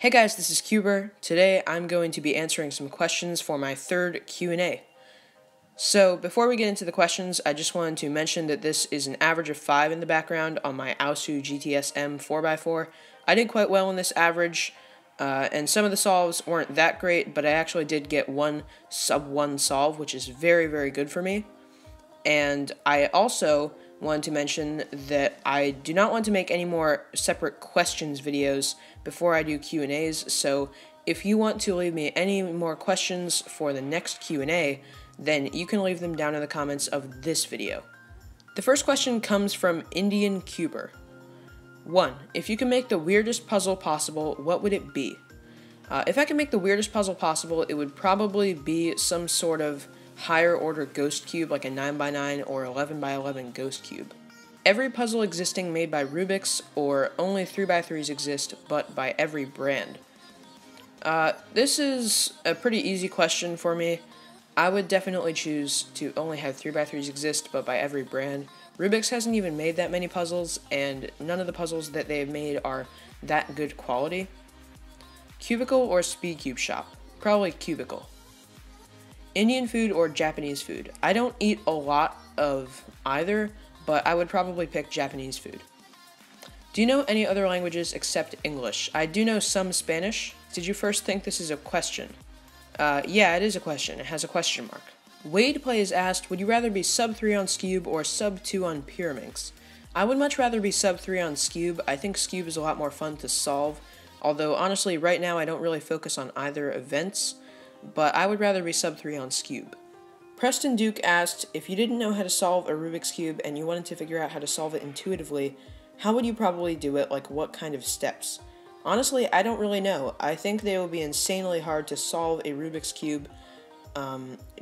Hey guys, this is Cubyr. Today I'm going to be answering some questions for my third Q&A. So before we get into the questions, I just wanted to mention that this is an average of 5 in the background on my Aosu GTS M 4x4. I did quite well in this average, and some of the solves weren't that great, but I actually did get one sub-1 solve, which is very, very good for me. And I also wanted to mention that I do not want to make any more separate questions videos before I do Q&As, so if you want to leave me any more questions for the next Q&A, then you can leave them down in the comments of this video. The first question comes from Indian Cubyr. 1. If you could make the weirdest puzzle possible, what would it be? If I could make the weirdest puzzle possible, it would probably be some sort of higher order ghost cube, like a 9x9 or 11x11 ghost cube. Every puzzle existing made by Rubik's, or only 3x3s exist, but by every brand. This is a pretty easy question for me. I would definitely choose to only have 3x3s exist, but by every brand. Rubik's hasn't even made that many puzzles, and none of the puzzles that they've made are that good quality. Cubicle or Speed Cube Shop? Probably Cubicle. Indian food or Japanese food? I don't eat a lot of either, but I would probably pick Japanese food. Do you know any other languages except English? I do know some Spanish. Did you first think this is a question? Yeah, it is a question. It has a question mark. Wade Plays asked, would you rather be sub 3 on Scube or sub 2 on Pyraminx? I would much rather be sub 3 on Scube. I think Scube is a lot more fun to solve, although honestly right now I don't really focus on either events, but I would rather be sub 3 on Scube. Preston Duke asked, if you didn't know how to solve a Rubik's Cube and you wanted to figure out how to solve it intuitively, how would you probably do it, like what kind of steps? Honestly, I don't really know. I think they would be insanely hard to solve a Rubik's Cube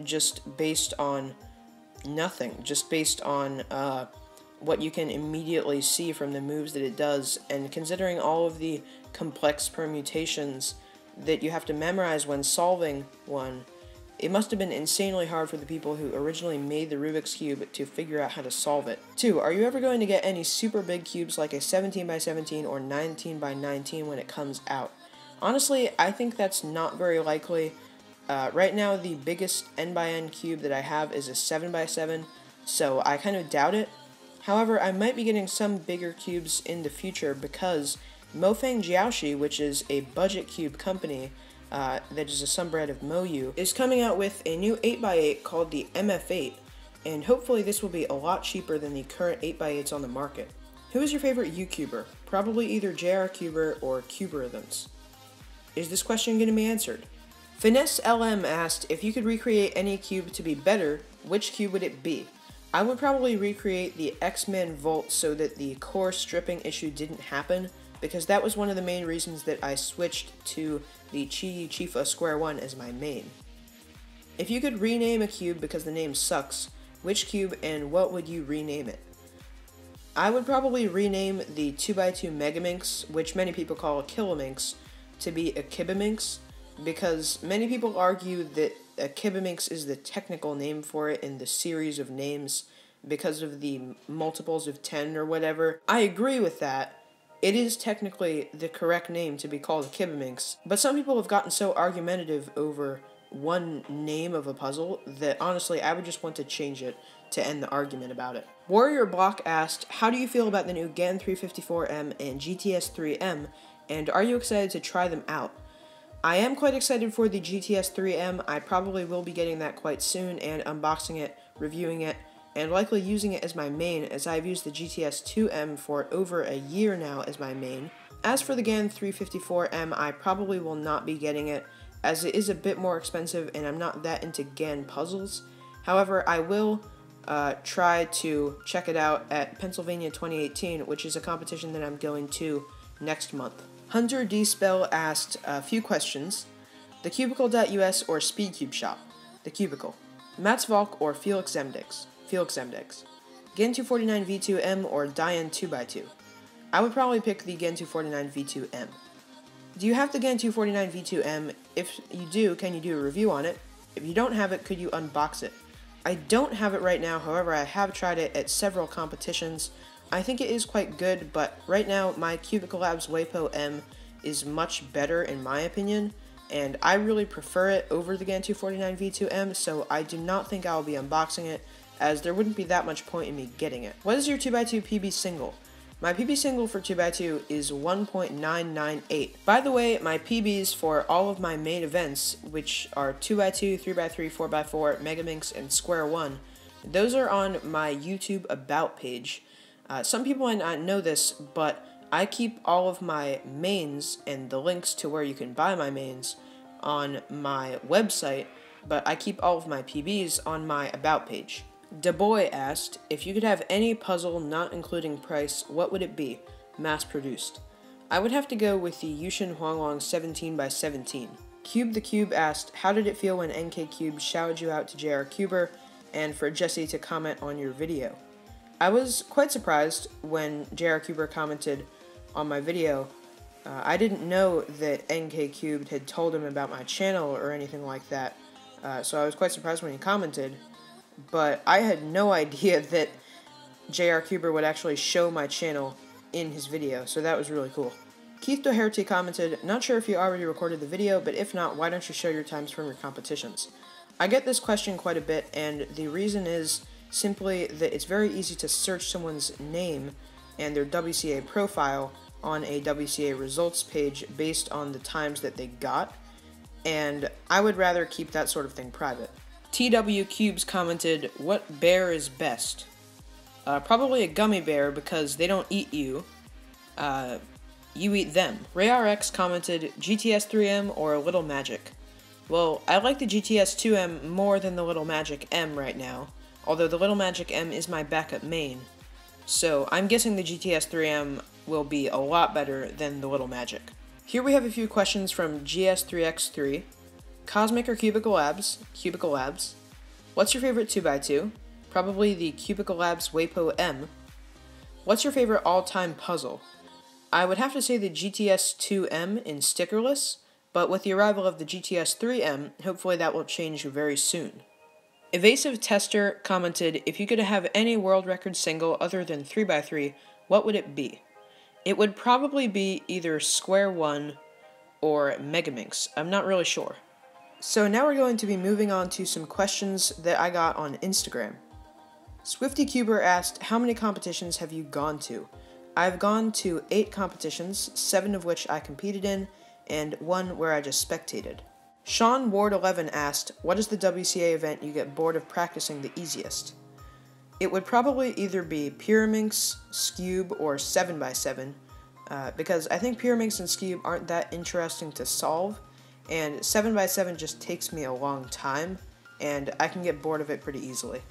just based on nothing, just based on what you can immediately see from the moves that it does, and considering all of the complex permutations that you have to memorize when solving one, it must have been insanely hard for the people who originally made the Rubik's Cube to figure out how to solve it. 2. Are you ever going to get any super big cubes like a 17x17 or 19x19 when it comes out? Honestly, I think that's not very likely. Right now, the biggest n×n cube that I have is a 7x7, so I kind of doubt it. However, I might be getting some bigger cubes in the future because MoFang Jiaoshi, which is a budget cube company that is a subbred of MoU, is coming out with a new 8x8 called the MF8, and hopefully this will be a lot cheaper than the current 8x8s on the market. Who is your favorite YouTuber? Probably either JR Cubyr or Cubyrithyms. Is this question going to be answered? Finesse LM asked, if you could recreate any cube to be better, which cube would it be? I would probably recreate the X-Men Volt so that the core stripping issue didn't happen, because that was one of the main reasons that I switched to the Chi Chifa Square 1 as my main. If you could rename a cube because the name sucks, which cube and what would you rename it? I would probably rename the 2x2 Megaminx, which many people call a Kilominx, to be a Kibiminx, because many people argue that a Kibiminx is the technical name for it in the series of names because of the multiples of 10 or whatever. I agree with that. It is technically the correct name to be called a Kibiminx, but some people have gotten so argumentative over one name of a puzzle that honestly I would just want to change it to end the argument about it. Warrior Block asked, how do you feel about the new GAN 354M and GTS 3M, and are you excited to try them out? I am quite excited for the GTS 3M. I probably will be getting that quite soon and unboxing it, reviewing it, and likely using it as my main, as I've used the GTS 2M for over a year now as my main. As for the GAN 354M, I probably will not be getting it, as it is a bit more expensive and I'm not that into GAN puzzles. However, I will try to check it out at Pennsylvania 2018, which is a competition that I'm going to next month. Hunter D. Spell asked a few questions. The Cubicle.us or Speed Cube Shop? The Cubicle. Mats Valk or Felix Zemdex? Felix Zemdex. GAN 249 V2M or Dian 2x2? I would probably pick the GAN 249 V2M. Do you have the GAN 249 V2M? If you do, can you do a review on it? If you don't have it, could you unbox it? I don't have it right now, however I have tried it at several competitions. I think it is quite good, but right now my Cubicle Labs Waypo M is much better in my opinion, and I really prefer it over the GAN 249 V2M, so I do not think I'll be unboxing it, as there wouldn't be that much point in me getting it. What is your 2x2 PB single? My PB single for 2x2 is 1.998. By the way, my PBs for all of my main events, which are 2x2, 3x3, 4x4, Megaminx, and Square 1, those are on my YouTube About page. Some people might not know this, but I keep all of my mains and the links to where you can buy my mains on my website, but I keep all of my PBs on my About page. DeBoy asked, if you could have any puzzle not including price, what would it be? Mass-produced. I would have to go with the Yushin Huanglong 17x17. Cube the Cube asked, how did it feel when NK Cube shouted you out to JR Cubyr, and for Jesse to comment on your video? I was quite surprised when JR Cubyr commented on my video. I didn't know that NK Cubed had told him about my channel or anything like that, so I was quite surprised when he commented. But I had no idea that JR Cubyr would actually show my channel in his video, so that was really cool. Keith Doherty commented, not sure if you already recorded the video, but if not, why don't you show your times from your competitions? I get this question quite a bit, and the reason is simply that it's very easy to search someone's name and their WCA profile on a WCA results page based on the times that they got, and I would rather keep that sort of thing private. TW Cubes commented, what bear is best? Probably a gummy bear, because they don't eat you. You eat them. RayRX commented, GTS 3M or Little Magic? Well, I like the GTS 2M more than the Little Magic M right now, although the Little Magic M is my backup main. So I'm guessing the GTS 3M will be a lot better than the Little Magic. Here we have a few questions from GS3X3. Cosmic or Cubicle Labs? Cubicle Labs. What's your favorite 2x2? Probably the Cubicle Labs Wapo M. What's your favorite all-time puzzle? I would have to say the GTS 2M in stickerless, but with the arrival of the GTS 3M, hopefully that will change very soon. Evasive Tester commented, if you could have any world record single other than 3x3, what would it be? It would probably be either Square 1 or Megaminx. I'm not really sure. So now we're going to be moving on to some questions that I got on Instagram. SwiftyCuber asked, how many competitions have you gone to? I've gone to 8 competitions, 7 of which I competed in, and 1 where I just spectated. Sean Ward 11 asked, what is the WCA event you get bored of practicing the easiest? It would probably either be Pyraminx, Scube, or 7x7, because I think Pyraminx and Scube aren't that interesting to solve, and 7x7 just takes me a long time, and I can get bored of it pretty easily.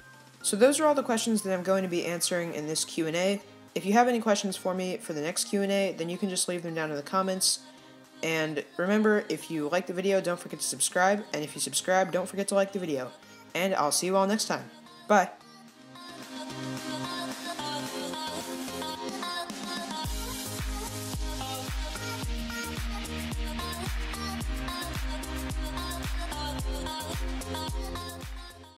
So those are all the questions that I'm going to be answering in this Q&A. If you have any questions for me for the next Q&A, then you can just leave them down in the comments. And remember, if you like the video, don't forget to subscribe, and if you subscribe, don't forget to like the video. And I'll see you all next time. Bye!